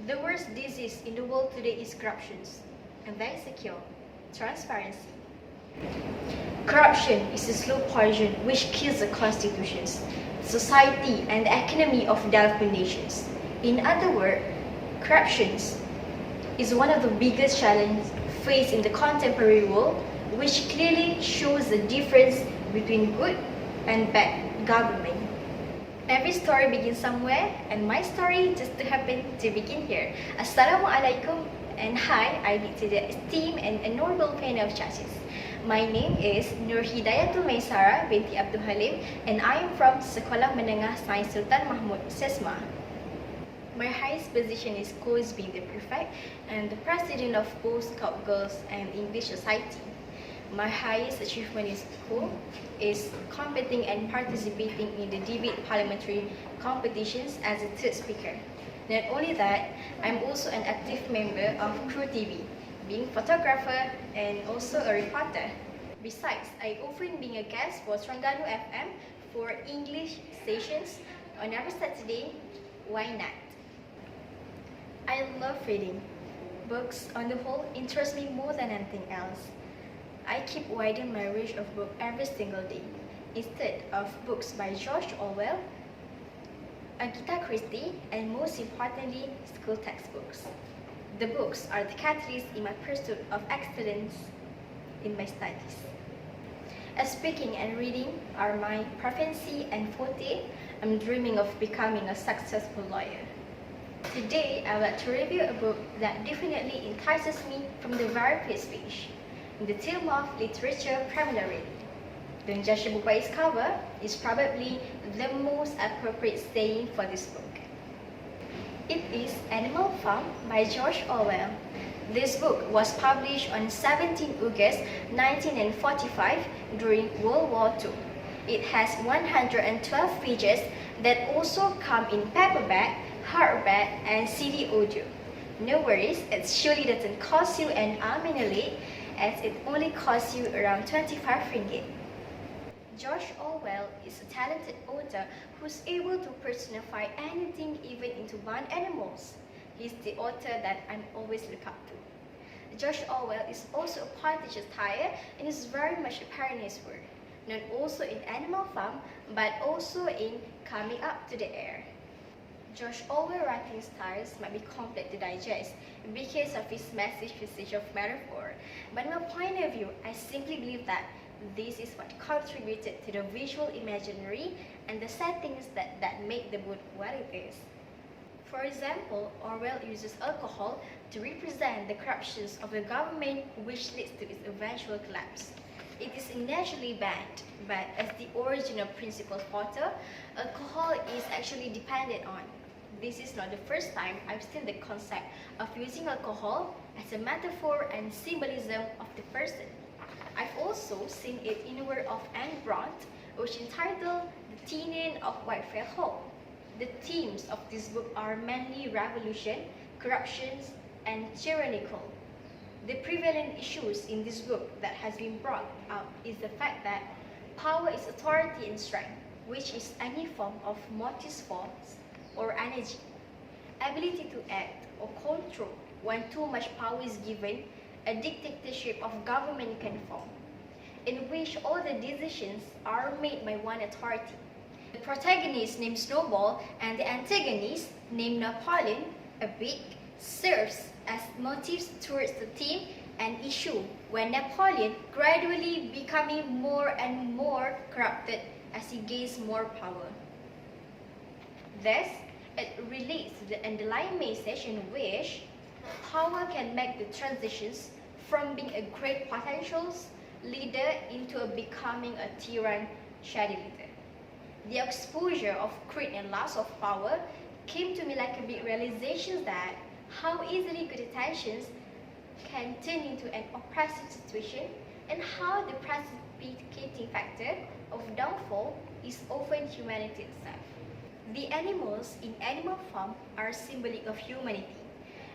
The worst disease in the world today is corruption, and that is a cure: transparency. Corruption is a slow poison which kills the constitutions, society, and the economy of developing nations. In other words, corruption is one of the biggest challenges faced in the contemporary world, which clearly shows the difference between good and bad government. Every story begins somewhere, and my story just happened to begin here. Assalamualaikum and hi, I bid to the esteemed and honorable panel of judges. My name is HIDAYATUL MAYSARA BINTI Abdul Halim, and I am from Sekolah Menengah Sains Sultan MAHMUD, Sesma. My highest position is, of course, being the prefect and the president of both Scout Girls and English Society. My highest achievement in school is competing and participating in the debate parliamentary competitions as a third speaker. Not only that, I'm also an active member of Crew TV, being photographer and also a reporter. Besides, I often being a guest for Terengganu FM for English sessions on every Saturday. Why not? I love reading. Books on the whole interest me more than anything else. I keep widening my range of books every single day. Instead of books by George Orwell, Agatha Christie, and most importantly, school textbooks. The books are the catalyst in my pursuit of excellence in my studies. As speaking and reading are my proficiency and forte, I'm dreaming of becoming a successful lawyer. Today, I would like to review a book that definitely entices me from the very first page. In the theme of literature primarily. Don't judge a book by its cover is probably the most appropriate saying for this book. It is Animal Farm by George Orwell. This book was published on 17 August 1945 during World War II. It has 112 pages that also come in paperback, hardback, and CD audio. No worries, it surely doesn't cost you an arm and a leg, as it only costs you around 25 ringgit. George Orwell is a talented author who's able to personify anything, even into barn animals. He's the author that I'm always look up to. George Orwell is also a politician tire and is very much apparent in his work, not also in Animal Farm, but also in Coming Up to the Air. George Orwell's writing styles might be complex to digest because of his massive usage of metaphor, but in my point of view, I simply believe that this is what contributed to the visual imaginary and the settings that make the book what it is. For example, Orwell uses alcohol to represent the corruptions of the government, which leads to its eventual collapse. It is initially banned, but as the original principal author, alcohol is actually depended on. This is not the first time I've seen the concept of using alcohol as a metaphor and symbolism of the person. I've also seen it in the work of Anne Brandt, which entitled The Tenant of Whitefriar Hall. The themes of this book are mainly revolution, corruption, and tyrannical. The prevalent issues in this book that has been brought up is the fact that power is authority and strength, which is any form of motive force or energy. Ability to act or control when too much power is given, a dictatorship of government can form, in which all the decisions are made by one authority. The protagonist named Snowball and the antagonist named Napoleon, a big, serves as motives towards the theme and issue, when Napoleon gradually becoming more and more corrupted as he gains more power. Thus, it relates to the underlying message in which power can make the transitions from being a great potential leader into becoming a tyrant shady leader. The exposure of greed and loss of power came to me like a big realization that how easily good intentions can turn into an oppressive situation, and how the precipitating factor of downfall is often humanity itself. The animals in Animal Farm are symbolic of humanity.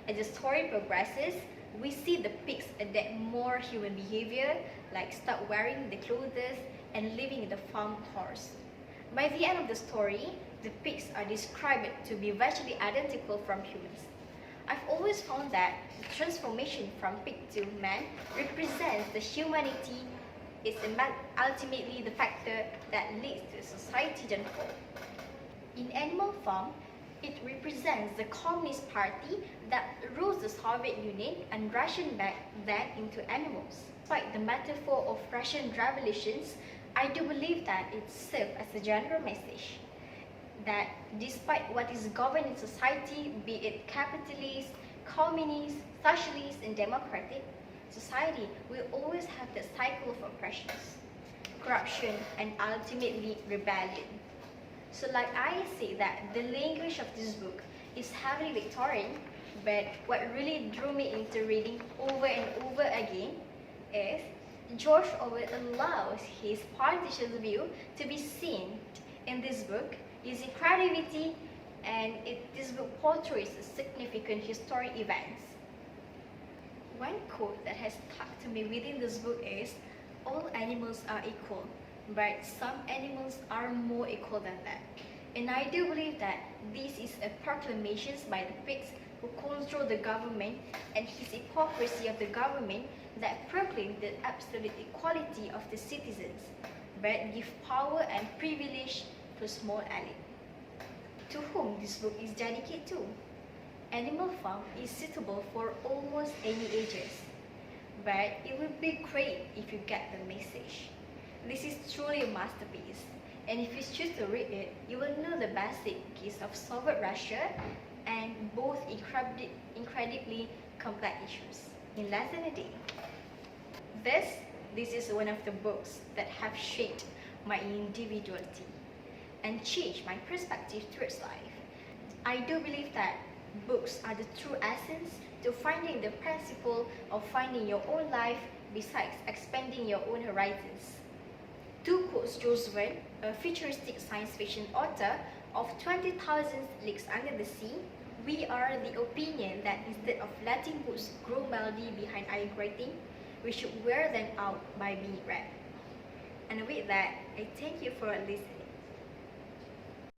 As the story progresses, we see the pigs adapt more human behavior, like stop wearing the clothes and living in the farm horse. By the end of the story, the pigs are described to be virtually identical from humans. I've always found that the transformation from pig to man represents the humanity is ultimately the factor that leads to a society downfall. In Animal Farm, it represents the Communist Party that rules the Soviet Union and ration back them into animals. Despite the metaphor of Russian revolutions, I do believe that it serves as a general message that despite what is governing society, be it capitalist, communist, socialist, and democratic, society will always have the cycle of oppressions, corruption, and ultimately rebellion. So like I say that the language of this book is heavily Victorian, but what really drew me into reading over and over again is George Orwell allows his politician's view to be seen in this book using creativity, and this book portrays significant historic events. One quote that has stuck to me within this book is, "All animals are equal, but some animals are more equal than that." And I do believe that this is a proclamation by the pigs who control the government and his hypocrisy of the government that proclaim the absolute equality of the citizens, but give power and privilege to small elite. To whom this book is dedicated to? Animal Farm is suitable for almost any ages, but it would be great if you get the message. This is truly a masterpiece, and if you choose to read it, you will know the basic gist of Soviet Russia and both incredibly complex issues in less than a day. This is one of the books that have shaped my individuality and changed my perspective towards life. I do believe that books are the true essence to finding the principle of finding your own life besides expanding your own horizons. To quote Jules Verne, a futuristic science fiction author of 20,000 Leagues Under the Sea, we are the opinion that instead of letting books grow moldy behind our grating, we should wear them out by being read. And with that, I thank you for listening.